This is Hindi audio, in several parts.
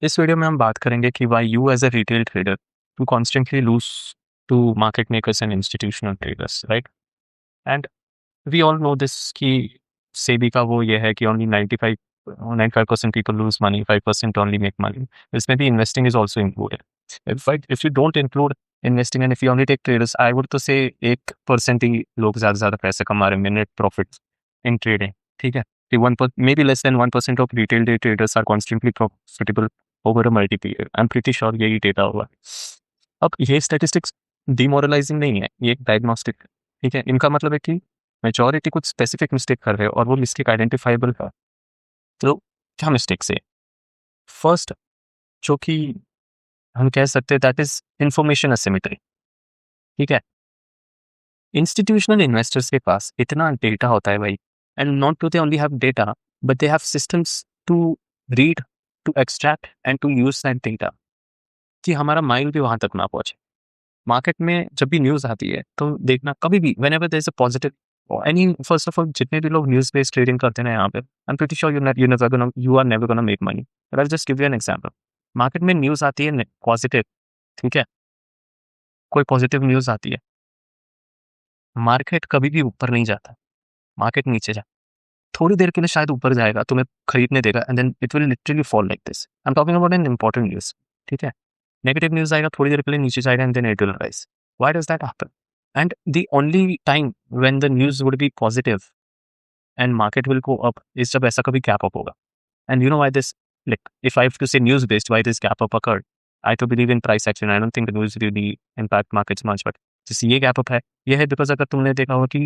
इस वीडियो में हम बात करेंगे कि why you as a retail trader to constantly lose to market makers and institutional traders, right? And we all know this कि सेबी का वो ये है कि only 95% people lose money, 5% only make money. इसमें भी investing is also included. If you don't include investing and if you only take traders, I would तो से 1% ही लोग ज़्यादा से ज़्यादा पैसे कमा रहे हैं नेट प्रॉफिट इन ट्रेडिंग. ठीक है कि 1 may be less than 1% of retail day traders are constantly profitable over a multi period. I am pretty sure यही डेटा होगा. अब ये स्टैटिस्टिक्स डिमोरलाइजिंग नहीं है, ये एक डायग्नोस्टिक है. ठीक है, इनका मतलब है कि मेजॉरिटी कुछ स्पेसिफिक मिस्टेक कर रहे हो और वो मिस्टेक आइडेंटिफाइबल है. तो क्या मिस्टेक्स है? फर्स्ट, जो कि हम कह सकते हैं, दैट इज इंफॉर्मेशन असिमेट्री. ठीक है, इंस्टीट्यूशनल इन्वेस्टर्स के पास इतना डेटा होता है भाई, and not to they only have data but they have systems to read, to extract and to use that data, कि हमारा माइंड भी वहां तक ना पहुंचे. मार्केट में जब भी न्यूज आती है तो देखना, कभी भी whenever there is a positive any, first of all जितने भी लोग न्यूज बेस्ड ट्रेडिंग करते हैं ना यहाँ पे, I am pretty sure you are never gonna make money. But I just give you an example. Market में न्यूज आती है पॉजिटिव, ठीक है, कोई पॉजिटिव न्यूज आती है, मार्केट कभी भी ऊपर नहीं जाता, मार्केट नीचे जाता. थोड़ी देर के लिए शायद ऊपर जाएगा, तुम्हें खरीदने देगा, and then it will literally fall like this. I am talking about an important news. ठीक है, नेगेटिव न्यूज आएगा, थोड़ी देर के लिए नीचे जाएगा, and then it will rise. Why does that happen? And the only time when the news would be positive and market will go up is जब ऐसा कभी gap up होगा. And you know why this, like, if I have to say news based, why this gap up occurred, I to believe in price action. I don't think the news really impact markets much, but जैसे ये gap up है, ये है because अगर तुमने देखा होगा कि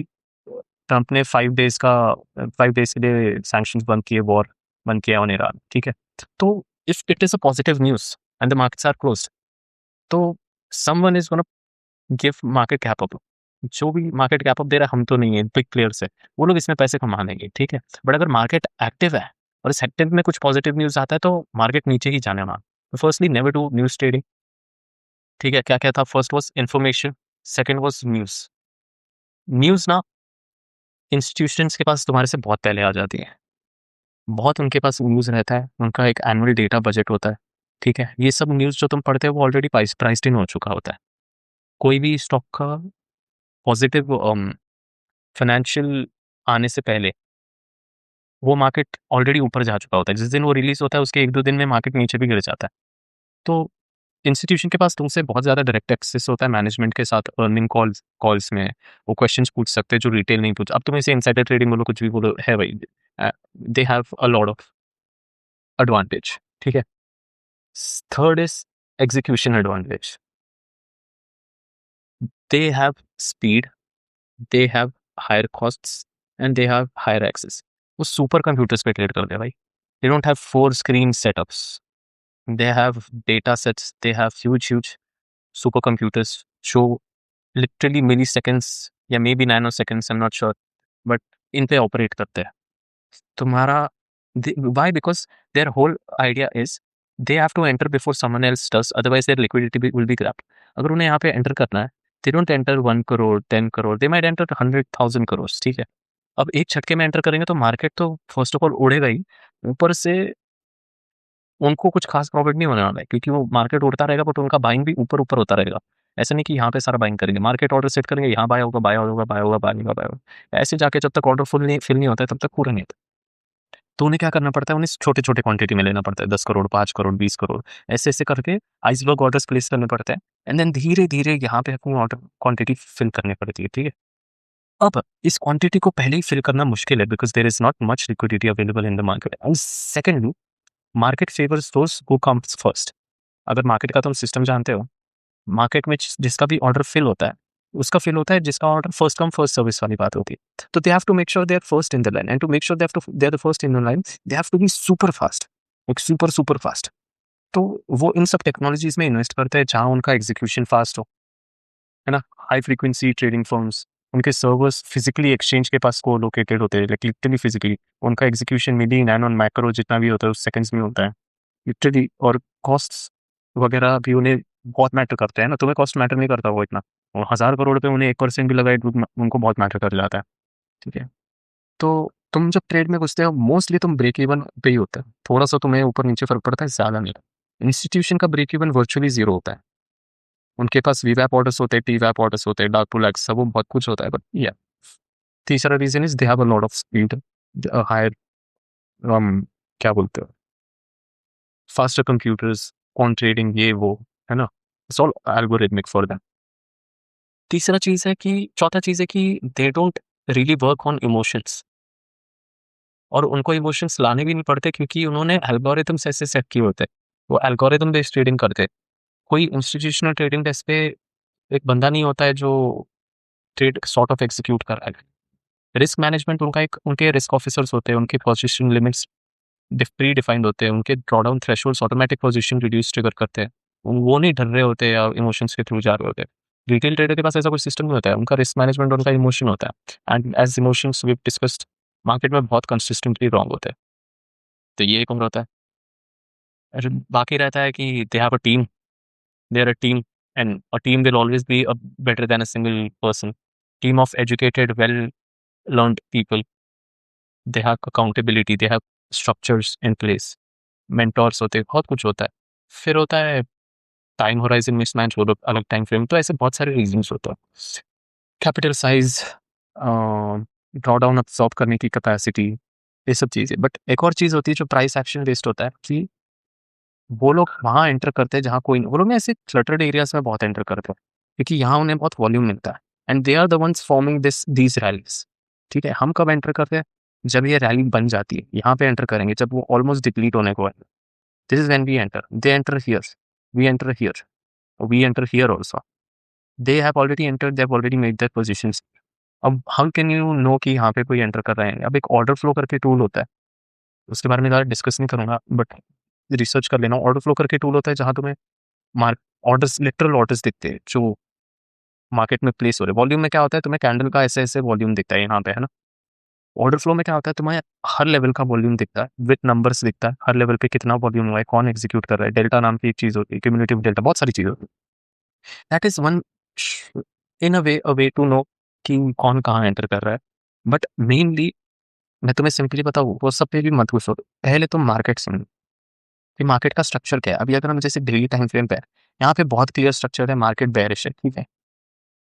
ट्रम्प ने 5 days के लिए sanctions बंद किए, वॉर बंद किया ऑन ईरान. ठीक है, तो if it is a positive news and the markets are closed, तो someone is gonna give market cap up. जो भी मार्केट कैप अप दे रहा है, हम तो नहीं है, बिग प्लेयर्स है, वो लोग इसमें पैसे कमा लेंगे. ठीक है, बट अगर मार्केट एक्टिव है और इस एक्टिव में कुछ पॉजिटिव न्यूज आता है तो मार्केट नीचे ही जाने वाला. तो firstly never do news trading. ठीक है, क्या क्या था? First was information, second was news. News ना इंस्टीट्यूशंस के पास तुम्हारे से बहुत पहले आ जाती है, बहुत उनके पास न्यूज रहता है, उनका एक एनुअल डेटा बजट होता है. ठीक है, ये सब न्यूज जो तुम पढ़ते हो वो ऑलरेडी प्राइस्ड इन हो चुका होता है. कोई भी स्टॉक का पॉजिटिव फाइनेंशियल आने से पहले वो मार्केट ऑलरेडी ऊपर जा चुका होता है. जिस दिन वो रिलीज होता है उसके 1-2 दिन में मार्केट नीचे भी गिर जाता है. तो इंस्टीट्यूशन के पास तुमसे बहुत ज़्यादा डायरेक्ट एक्सेस होता है मैनेजमेंट के साथ, अर्निंग कॉल्स में वो क्वेश्चंस पूछ सकते हैं जो रिटेल नहीं पूछ. अब तुम इसे इनसाइडर ट्रेडिंग बोलो, कुछ भी बोलो, है भाई, they have a lot of advantage. ठीक है, third is execution advantage. They have speed, they have higher costs and they have higher access. वो सुपर कंप्यूटर्स पे ट्रेड करते हैं भाई. They don't have 4 screen setups, they have data sets, they have huge supercomputers जो literally milliseconds या maybe nanoseconds, I'm not sure, but इन पे ऑपरेट करते हैं. तुम्हारा why? Because their whole idea is they have to enter before someone else does, otherwise their liquidity will be grabbed. अगर उन्हें यहाँ पे एंटर करना है, they don't enter 1 crore 10 crore, they might enter 100,000 crores. ठीक है, अब एक छक्के में एंटर करेंगे तो मार्केट तो फर्स्ट ऑफ ऑल उड़ेगा ही, ऊपर से उनको कुछ खास प्रॉफिट नहीं होने वाला है, क्योंकि वो मार्केट उड़ता रहेगा बट उनका बाइंग भी ऊपर ऊपर होता रहेगा. ऐसा नहीं कि यहाँ पे सारा बाइंग करेंगे, मार्केट ऑर्डर सेट करेंगे, यहाँ बाय होगा, बाय होगा, बाय होगा, बाय होगा, बाय होगा, ऐसे जाके जब तक ऑर्डर फिल नहीं होता है तब तक पूरा नहीं होता. तो उन्हें क्या करना पड़ता है? उन्हें छोटे छोटे क्वांटिटी में लेना पड़ता है, 10 करोड़, 5 करोड़, 20 करोड़, ऐसे ऐसे करके आइसबर्ग ऑर्डर्स प्लेस करने पड़ते हैं, एंड देन धीरे धीरे यहाँ पे अपनी ऑर्डर क्वांटिटी फिल करनी पड़ती है. ठीक है, अब इस क्वांटिटी को पहले ही फिल करना मुश्किल है because there is not much liquidity available in the market. And secondly, market favours those who comes first. अगर मार्केट का तुम सिस्टम जानते हो, मार्केट में जिसका भी ऑर्डर फिल होता है, उसका फिल होता है जिसका order first come first service वाली बात होती है. तो they have to make sure they are first in the line, and to make sure they are the first in the line, they have to be super fast, एक सुपर सुपर फास्ट. तो वो इन सब टेक्नोलॉजीज में इन्वेस्ट करते हैं जहाँ उनका एग्जीक्यूशन फास्ट हो, है ना. हाई फ्रीक्वेंसी ट्रेडिंग फर्म्स, उनके सर्वर्स फिजिकली एक्सचेंज के पास को लोकेटेड होते हैं, लिटरली फिजिकली. उनका एग्जीक्यूशन मिली नैनो मैक्रो जितना भी होता है उस सेकंड्स में होता है लिटरली. और कॉस्ट्स वगैरह भी उन्हें बहुत मैटर करते हैं ना. तुम्हें कॉस्ट मैटर नहीं करता वो इतना, और 1000 करोड़ पे उन्हें 1% भी लगाए उनको बहुत मैटर कर जाता है. ठीक है, तो तुम जब ट्रेड में घुसते हो मोस्टली तुम ब्रेक इवन पे ही होता है, थोड़ा सा तुम्हें ऊपर नीचे फर्क पड़ता है, ज़्यादा नहीं. इंस्टीट्यूशन का ब्रेक इवन वर्चुअली जीरो होता है। उनके पास वीवैप ऑर्डर्स होते हैं, टीवैप ऑर्डर्स होते हैं, डार्क टू लाइक सब बहुत कुछ होता है, बट या तीसरा reason is they have a lot of speed, higher क्या बोलते हो, फास्टर कंप्यूटर्स, क्वांट ट्रेडिंग, ये वो, है ना, it's all algorithmic for them. तीसरा चीज है कि चौथा चीज है कि they don't really work on emotions, और उनको इमोशंस लाने भी नहीं पड़ते क्योंकि उन्होंने एल्गोरिथम्स ऐसे सेट किए होते हैं, वो एल्गोरिथम बेस्ड ट्रेडिंग करते हैं। कोई इंस्टीट्यूशनल ट्रेडिंग डेस्क पे एक बंदा नहीं होता है जो ट्रेड सॉर्ट ऑफ एग्जीक्यूट कर रहा है। रिस्क मैनेजमेंट उनका एक, उनके रिस्क ऑफिसर्स होते हैं, उनके पोजीशन लिमिट्स प्री डिफाइंड होते हैं, उनके drawdown thresholds automatic position reduce trigger करते हैं, वो नहीं ढल रहे होते या इमोशंस के थ्रू जा रहे होते हैं। रिटेल ट्रेडर के पास ऐसा कोई सिस्टम नहीं होता है, उनका रिस्क मैनेजमेंट उनका इमोशन होता है, and as emotions we discussed market में बहुत कंसिस्टेंटली रॉन्ग होते हैं। तो ये एक उम्र होता है। और बाकी रहता है कि they have a team, they are a team, and a team will always be a better than a single person. Team of educated well learned people, they have accountability, they have structures in place, mentors होते हैं, बहुत कुछ होता है। फिर होता है टाइम होराइजन मिसमैच, वो लोग अलग टाइम फ्रेम, तो ऐसे बहुत सारे रीजंस होते हैं। Capital size, draw down absorb करने की कैपेसिटी, ये सब चीज़ें। बट एक और चीज़ होती है जो प्राइस एक्शन बेस्ड होता है कि वो लोग वहाँ एंटर करते हैं जहाँ कोई नहीं, वो लोग ना ऐसे क्लटर्ड एरियाज में बहुत एंटर करते हैं क्योंकि यहाँ उन्हें बहुत वॉल्यूम मिलता है, and they are the ones forming these rallies. ठीक है, हम कब एंटर करते हैं? जब ये रैली बन जाती है, यहाँ पे एंटर करेंगे जब वो ऑलमोस्ट डिप्लीट होने को है। This is when we enter, they enter here, we enter here, we enter here also. They have already entered, they have already made their positions. अब how can you know कि यहाँ पे कोई एंटर कर रहे हैं? अब एक ऑर्डर फ्लो करके टूल होता है, उसके बारे में ज़्यादा डिस्कस नहीं करूंगा, बट रिसर्च कर लेना। ऑर्डर फ्लो करके टूल होता है जहाँ तुम्हें मार्क ऑर्डर्स, लिटरल ऑर्डर्स दिखते हैं जो मार्केट में प्लेस हो रहे। वॉल्यूम में क्या होता है, तुम्हें कैंडल का ऐसे ऐसे वॉल्यूम दिखता है यहाँ पे, है ना। ऑर्डर फ्लो में क्या होता है, तुम्हें हर लेवल का वॉल्यूम दिखता है, विद नंबर्स दिखता है, हर लेवल पे कितना वॉल्यूम हुआ है, कौन एग्जीक्यूट कर रहा है। डेल्टा नाम की एक चीज़ होती है, क्यूमुलेटिव डेल्टा, बहुत सारी चीज़ होती है। That is one in a way to know कि कौन कहाँ एंटर कर रहा है। बट मेनली मैं तुम्हें सिंपली बताऊँ, वो सब पे भी मत घुसो, पहले तुम मार्केट समझो कि मार्केट का स्ट्रक्चर क्या है। अभी अगर हम जैसे डेली टाइम फ्रेम पे है, यहाँ पे बहुत क्लियर स्ट्रक्चर है, मार्केट बेयरिश है, ठीक है।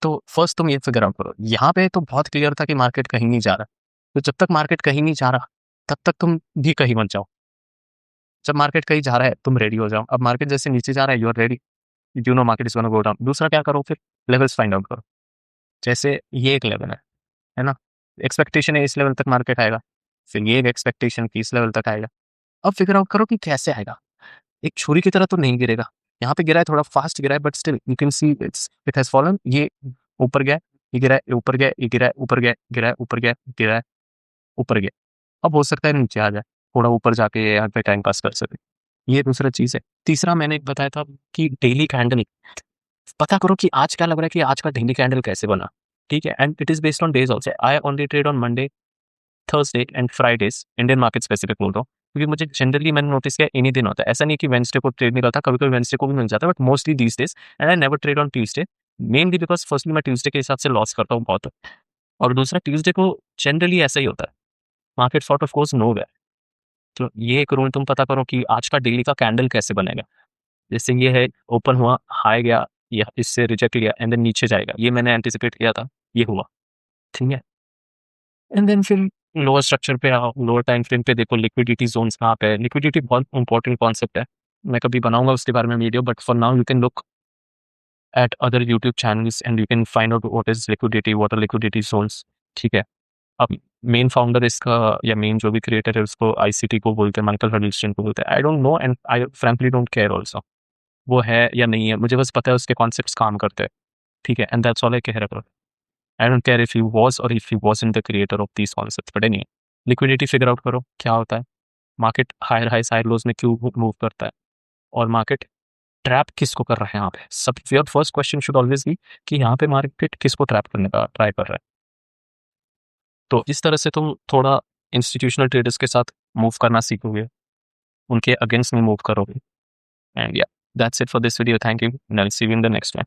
तो फर्स्ट तुम ये फिगर आउट करो, यहाँ पे तो बहुत क्लियर था कि मार्केट कहीं नहीं जा रहा। तो जब तक मार्केट कहीं नहीं जा रहा तब तक तुम भी कहीं मत जाओ। जब मार्केट कहीं जा रहा है तुम रेडी हो जाओ। अब मार्केट जैसे नीचे जा रहा है, you are ready, you know market is gonna go down. दूसरा क्या करो, फिर लेवल्स फाइंड आउट करो। जैसे ये एक लेवल है ना, एक्सपेक्टेशन है इस लेवल तक मार्केट आएगा, फिर ये एक एक्सपेक्टेशन कि इस लेवल तक आएगा। अब फिगर आउट करो कि कैसे आएगा। एक छुरी की तरह तो नहीं गिरेगा, यहाँ पे गिरा है, थोड़ा फास्ट गिरा है, but still you can see it has fallen. ये ऊपर गया, ये गिरा है, ये ऊपर गया, ये गिरा है, ऊपर गया, गिरा है, ऊपर गया, गिरा है, ऊपर गया। अब हो सकता है नीचे आ जाए, थोड़ा ऊपर जाके यहाँ पे टाइम पास कर सके। ये दूसरा चीज है। तीसरा मैंने एक बताया था कि डेली कैंडल पता करो कि आज क्या लग रहा है कि आज का डेली कैंडल कैसे बना। ठीक है, and it is based on days also. I only trade on Monday, Thursday and Fridays, Indian market specific बोल रहा हूँ क्योंकि मुझे जनरली मैंने नोटिस किया इन्हीं दिन होता है। ऐसा नहीं कि वेंसडे को ट्रेड नहीं करता, कभी कभी वेंसडे को भी मिल जाता है, but mostly these days. And I never trade on Tuesday, mainly because firstly मैं ट्यूसडे के हिसाब से लॉस करता हूँ बहुत, और दूसरा ट्यूसडे को जनरली ऐसा ही होता है, market sort of course no way. तो ये एक रूल तुम पता करो कि आज का डेली का कैंडल कैसे बनेगा। जैसे ये है, ओपन हुआ, हाई गया, या इससे रिजेक्ट लिया, एंड देन नीचे जाएगा, ये मैंने एंटिसिपेट किया था, ये हुआ, ठीक है। एंड देन फिर लोअर स्ट्रक्चर पे आओ, लोअर टाइम फ्रेम पे देखो लिक्विडिटी जोन्स कहाँ पे है। लिक्विडिटी बहुत इंपॉर्टेंट कॉन्सेप्ट है, मैं कभी बनाऊंगा उसके बारे में video, but for now you can look at other YouTube channels and you can find out what is liquidity, what are liquidity zones, ठीक है। अब मेन फाउंडर इसका या मेन जो भी क्रिएटर है उसको आईसीटी को बोलते हैं, माइकल हडल्स्टन को बोलते हैं। I don't know and I frankly don't care also वो है या नहीं है, मुझे बस पता है उसके कॉन्सेप्ट्स काम करते हैं, ठीक है, and that's all I care about. I don't care if he was और if he wasn't the creator of these concepts, but anyway, liquidity figure out करो क्या होता है, market higher high higher lows में क्यों मूव करता है, और मार्केट ट्रैप किसको कर रहा है यहाँ पे। सब your first question should always be कि यहाँ पे मार्केट किसको ट्रैप करने का ट्राई कर रहा है। तो इस तरह से तुम थोड़ा इंस्टीट्यूशनल ट्रेडर्स के साथ मूव करना सीखोगे, उनके अगेंस्ट में मूव करोगे। एंड या that's it for this video, thank you, and I will see you in the next one.